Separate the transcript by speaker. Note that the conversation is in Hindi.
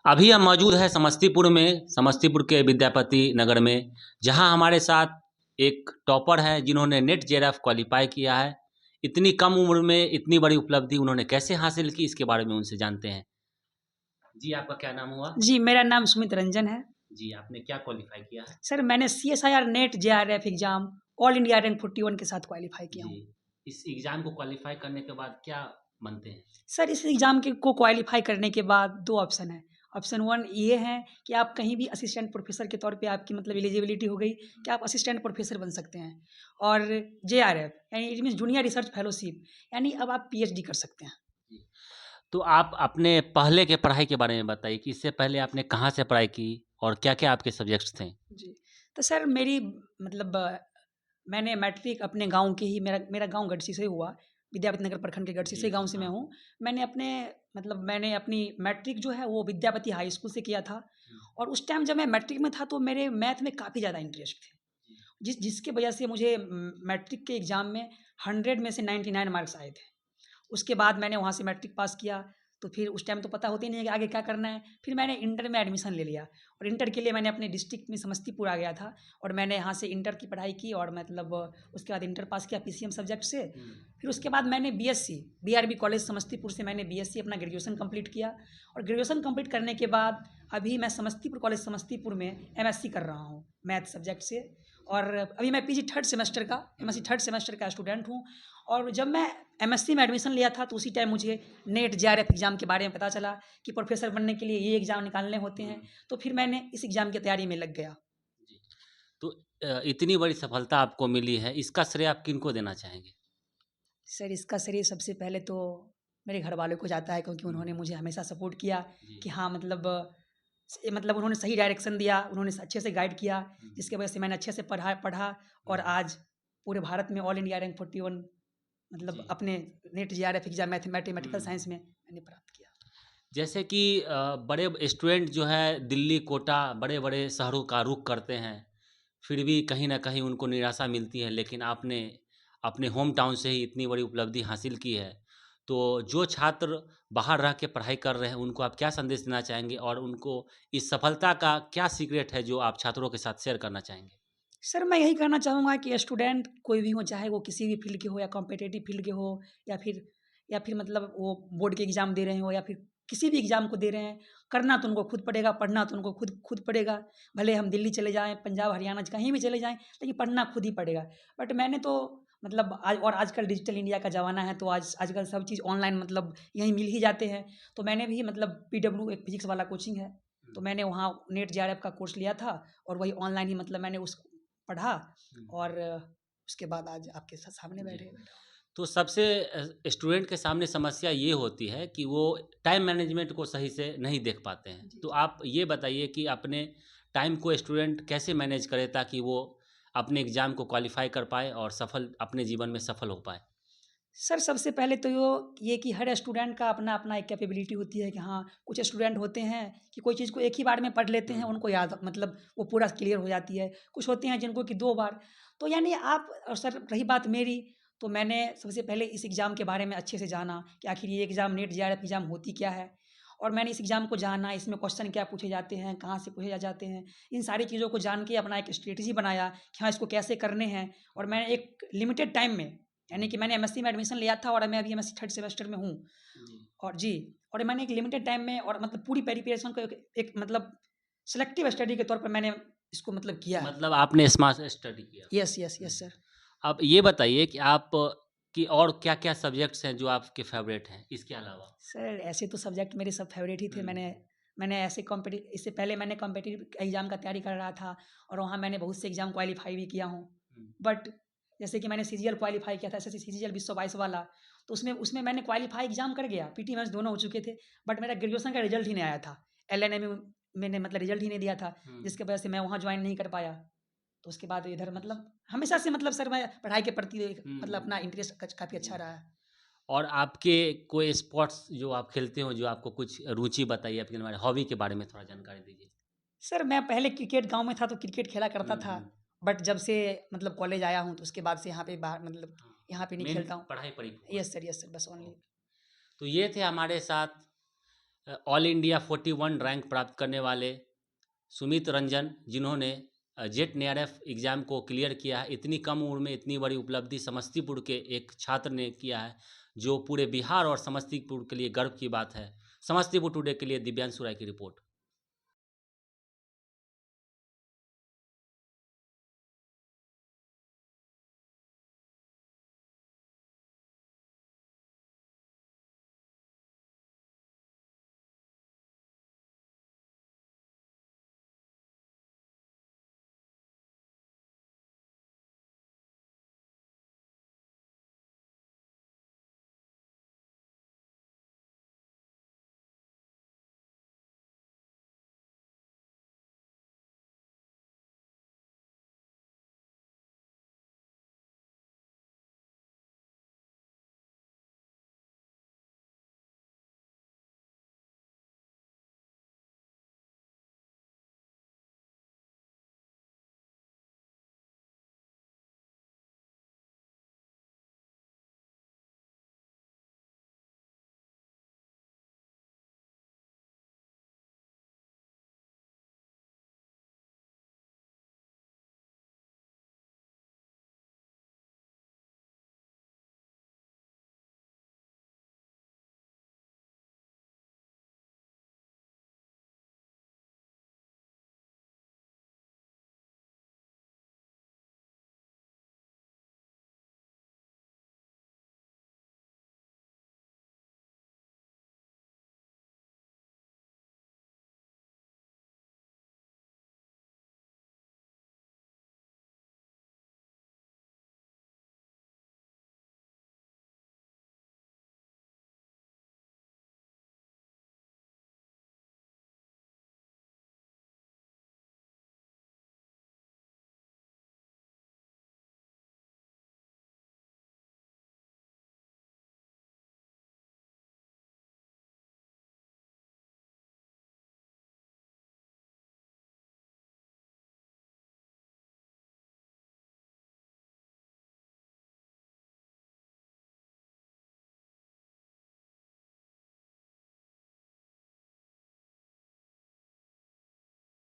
Speaker 1: अभी हम मौजूद हैं समस्तीपुर में, समस्तीपुर के विद्यापति नगर में, जहां हमारे साथ एक टॉपर है जिन्होंने नेट जेआरएफ क्वालिफाई किया है। इतनी कम उम्र में इतनी बड़ी उपलब्धि उन्होंने कैसे हासिल की, इसके बारे में उनसे जानते हैं। जी, आपका क्या नाम हुआ?
Speaker 2: जी, मेरा नाम सुमित रंजन है।
Speaker 1: जी, आपने क्या क्वालिफाई किया है?
Speaker 2: सर मैंने CSIR net JRF exam all India rank 41 के साथ क्वालीफाई किया
Speaker 1: जी,
Speaker 2: हूँ।
Speaker 1: इस एग्ज़ाम को क्वालिफाई करने के बाद क्या बनते हैं?
Speaker 2: सर इस एग्ज़ाम के को क्वालीफाई करने के बाद 2 ऑप्शन हैं। ऑप्शन 1 ये है कि आप कहीं भी असिस्टेंट प्रोफ़ेसर के तौर पे आपकी मतलब एलिजिबिलिटी हो गई कि आप असिस्टेंट प्रोफ़ेसर बन सकते हैं। और जेआरएफ यानी it means junior research fellowship यानी अब आप पीएचडी कर सकते हैं।
Speaker 1: जी, तो आप अपने पहले के पढ़ाई के बारे में बताइए कि इससे पहले आपने कहाँ से पढ़ाई की और क्या-क्या आपके सब्जेक्ट्स थे?
Speaker 2: जी, तो सर मेरी मतलब मैंने मैट्रिक अपने गाँव के ही मेरा मेरा गाँव गढ़सी से हुआ। विद्यापति नगर प्रखंड के गढ़सी
Speaker 1: जी,
Speaker 2: से गाँव से मैं
Speaker 1: हाँ।
Speaker 2: हूँ। मैंने अपनी मैट्रिक जो है वो विद्यापति हाई स्कूल से किया था
Speaker 1: हुँ,
Speaker 2: और उस टाइम जब मैं मैट्रिक में था तो मेरे मैथ में काफ़ी ज़्यादा इंटरेस्ट थे।
Speaker 1: जी,
Speaker 2: जिसकी वजह से मुझे मैट्रिक के एग्ज़ाम में 100 में से 99 मार्क्स आए थे। उसके बाद मैंने वहाँ से मैट्रिक पास किया, तो फिर उस टाइम तो पता होता ही नहीं है कि आगे क्या करना है। फिर मैंने इंटर में एडमिशन ले लिया और इंटर के लिए मैंने अपने डिस्ट्रिक्ट में समस्तीपुर आ गया था और मैंने यहाँ से इंटर की पढ़ाई की और मतलब उसके बाद इंटर पास किया पीसीएम सब्जेक्ट से।
Speaker 1: हुँ,
Speaker 2: फिर उसके बाद मैंने बीएससी बीआरबी कॉलेज समस्तीपुर से मैंने बीएससी अपना ग्रेजुएशन कंप्लीट किया और ग्रेजुएशन कंप्लीट करने के बाद अभी मैं समस्तीपुर कॉलेज समस्तीपुर में एमएससी कर रहा हूँ मैथ सब्जेक्ट से। और अभी मैं पीजी थर्ड सेमेस्टर का एमएससी थर्ड सेमेस्टर का स्टूडेंट हूँ। और जब मैं एमएससी में एडमिशन लिया था तो उसी टाइम मुझे नेट जेआरएफ एग्ज़ाम के बारे में पता चला कि प्रोफेसर बनने के लिए ये एग्ज़ाम निकालने होते हैं।
Speaker 1: हुँ,
Speaker 2: तो फिर मैंने इस एग्ज़ाम की तैयारी में लग गया।
Speaker 1: जी। तो इतनी बड़ी सफलता आपको मिली है, इसका श्रेय आप किनको देना चाहेंगे?
Speaker 2: सर इसका श्रेय सबसे पहले तो मेरे घरवालों को जाता है क्योंकि
Speaker 1: हुँ,
Speaker 2: उन्होंने मुझे हमेशा सपोर्ट किया
Speaker 1: जी,
Speaker 2: कि हाँ मतलब उन्होंने सही डायरेक्शन दिया, उन्होंने अच्छे से गाइड किया,
Speaker 1: हुँ,
Speaker 2: जिसकी वजह से मैंने अच्छे से पढ़ा पढ़ा और
Speaker 1: हुँ,
Speaker 2: आज पूरे भारत में ऑल इंडिया रैंक 41 मतलब
Speaker 1: जी,
Speaker 2: अपने नेट जेआरएफ एग्ज़ाम मैथमेटिकल
Speaker 1: हुँ।
Speaker 2: साइंस में मैंने प्राप्त किया।
Speaker 1: जैसे कि बड़े स्टूडेंट जो है दिल्ली, कोटा, बड़े-बड़े शहरों का रुख करते हैं, फिर भी कहीं न कहीं उनको निराशा मिलती है, लेकिन आपने अपने होम टाउन से ही इतनी बड़ी उपलब्धि हासिल की है। तो जो छात्र बाहर रह के पढ़ाई कर रहे हैं, उनको आप क्या संदेश देना चाहेंगे और उनको इस सफलता का क्या सीक्रेट है जो आप छात्रों के साथ शेयर करना चाहेंगे?
Speaker 2: सर मैं यही कहना चाहूँगा कि स्टूडेंट कोई भी हो, चाहे वो किसी भी फ़ील्ड के हो या कॉम्पिटिटिव फ़ील्ड के हो या फिर मतलब वो बोर्ड के एग्ज़ाम दे रहे हो या फिर किसी भी एग्ज़ाम को दे रहे हैं, करना तो उनको खुद पड़ेगा, पढ़ना तो उनको खुद खुद पड़ेगा। भले हम दिल्ली चले जाएँ, पंजाब, हरियाणा कहीं भी चले जाएँ, लेकिन पढ़ना खुद ही पड़ेगा। बट मैंने तो मतलब आजकल डिजिटल इंडिया का ज़माना है, तो आजकल सब चीज़ ऑनलाइन मतलब यहीं मिल ही जाते हैं। तो मैंने भी मतलब पीडब्ल्यू एक फ़िज़िक्स वाला कोचिंग है, तो
Speaker 1: हुँ,
Speaker 2: मैंने वहाँ नेट जेआरएफ का कोर्स लिया था और वही ऑनलाइन ही मतलब मैंने उस पढ़ा
Speaker 1: हुँ,
Speaker 2: और उसके बाद आज आपके सामने
Speaker 1: जी।
Speaker 2: बैठा हूँ।
Speaker 1: तो सबसे स्टूडेंट के सामने समस्या ये होती है कि वो टाइम मैनेजमेंट को सही से नहीं देख पाते हैं।
Speaker 2: जी,
Speaker 1: तो
Speaker 2: जी।
Speaker 1: आप ये बताइए कि अपने टाइम को स्टूडेंट कैसे मैनेज करे ताकि वो अपने एग्ज़ाम को क्वालिफ़ाई कर पाए और सफल अपने जीवन में सफल हो पाए?
Speaker 2: सर सबसे पहले तो ये कि हर स्टूडेंट का अपना-अपना एक कैपेबिलिटी होती है कि हाँ, कुछ स्टूडेंट होते हैं कि कोई चीज़ को एक ही बार में पढ़ लेते हैं,
Speaker 1: हुँ,
Speaker 2: उनको याद मतलब वो पूरा क्लियर हो जाती है। कुछ होते हैं जिनको कि 2 बार। तो यानी आप और सर रही बात मेरी, तो मैंने सबसे पहले इस एग्ज़ाम के बारे में अच्छे से जाना कि आखिर ये एग्ज़ाम नेट जेआरएफ एग्ज़ाम होती क्या है? और मैंने इस एग्ज़ाम को जाना, इसमें क्वेश्चन क्या पूछे जाते हैं, कहाँ से पूछे जाते हैं, इन सारी चीज़ों को जान के अपना एक स्ट्रैटेजी बनाया कि हाँ, इसको कैसे करने हैं और मैंने एक लिमिटेड टाइम में यानी
Speaker 1: हुँ,
Speaker 2: कि मैंने एमएससी में एडमिशन लिया था और मैं अभी एमएससी थर्ड सेमेस्टर में हूँ
Speaker 1: जी।
Speaker 2: और जी और मैंने एक लिमिटेड टाइम में और मतलब पूरी प्रिपरेशन को एक मतलब सेलेक्टिव स्टडी के तौर पर मैंने इसको मतलब किया है।
Speaker 1: मतलब आपने स्मार्ट स्टडी किया।
Speaker 2: यस, यस,
Speaker 1: हुँ।
Speaker 2: Yes sir.
Speaker 1: अब ये बताइए कि आप की और क्या-क्या सब्जेक्ट्स हैं जो आपके फ़ेवरेट हैं इसके अलावा?
Speaker 2: सर ऐसे तो सब्जेक्ट मेरे सब फेवरेट ही थे।
Speaker 1: हुँ,
Speaker 2: मैंने मैंने ऐसे कॉम्पिटि इससे पहले मैंने कॉम्पिटिटिव एग्ज़ाम का तैयारी कर रहा था और वहाँ मैंने बहुत से एग्ज़ाम क्वालीफाई भी किया हूँ।
Speaker 1: हुँ,
Speaker 2: बट जैसे कि मैंने सीजीएल क्वालीफाई किया था, एसएससी सीजीएल 2022 वाला, तो उसमें उसमें मैंने क्वालीफाई एग्ज़ाम कर गया, पीटी मेंस दोनों हो चुके थे, बट मेरा ग्रेजुएशन का रिज़ल्ट ही नहीं आया था। एलएनएम में मैंने मतलब रिज़ल्ट ही नहीं दिया था,
Speaker 1: हुँ।
Speaker 2: जिसकी वजह से मैं वहाँ जॉइन नहीं कर पाया। तो उसके बाद इधर मतलब हमेशा से मतलब सर मैं पढ़ाई के प्रति एक
Speaker 1: हुँ,
Speaker 2: मतलब अपना इंटरेस्ट काफ़ी अच्छा
Speaker 1: जी।
Speaker 2: रहा है।
Speaker 1: और आपके कोई स्पोर्ट्स जो आप खेलते हो, जो आपको कुछ रुचि बताइए अपने बारे हॉबी के बारे में थोड़ा जानकारी दीजिए?
Speaker 2: सर मैं पहले क्रिकेट गाँव में था तो क्रिकेट खेला करता
Speaker 1: हुँ,
Speaker 2: था।
Speaker 1: हुँ।
Speaker 2: बट जब से मतलब कॉलेज आया हूँ तो उसके बाद से यहाँ पे बाहर मतलब
Speaker 1: हाँ,
Speaker 2: यहाँ पे नहीं
Speaker 1: मेन
Speaker 2: खेलता हूँ।
Speaker 1: पढ़ाई पर ही फोकस
Speaker 2: यस सर, बस
Speaker 1: है।
Speaker 2: ओनली।
Speaker 1: ओके। तो ये थे हमारे साथ ऑल इंडिया 41 रैंक प्राप्त करने वाले सुमित रंजन, जिन्होंने जेट नेआरएफ एग्ज़ाम को क्लियर किया है। इतनी कम उम्र में इतनी बड़ी उपलब्धि समस्तीपुर के एक छात्र ने किया है, जो पूरे बिहार और समस्तीपुर के लिए गर्व की बात है। समस्तीपुर टुडे के लिए दिव्यांशु राय की रिपोर्ट।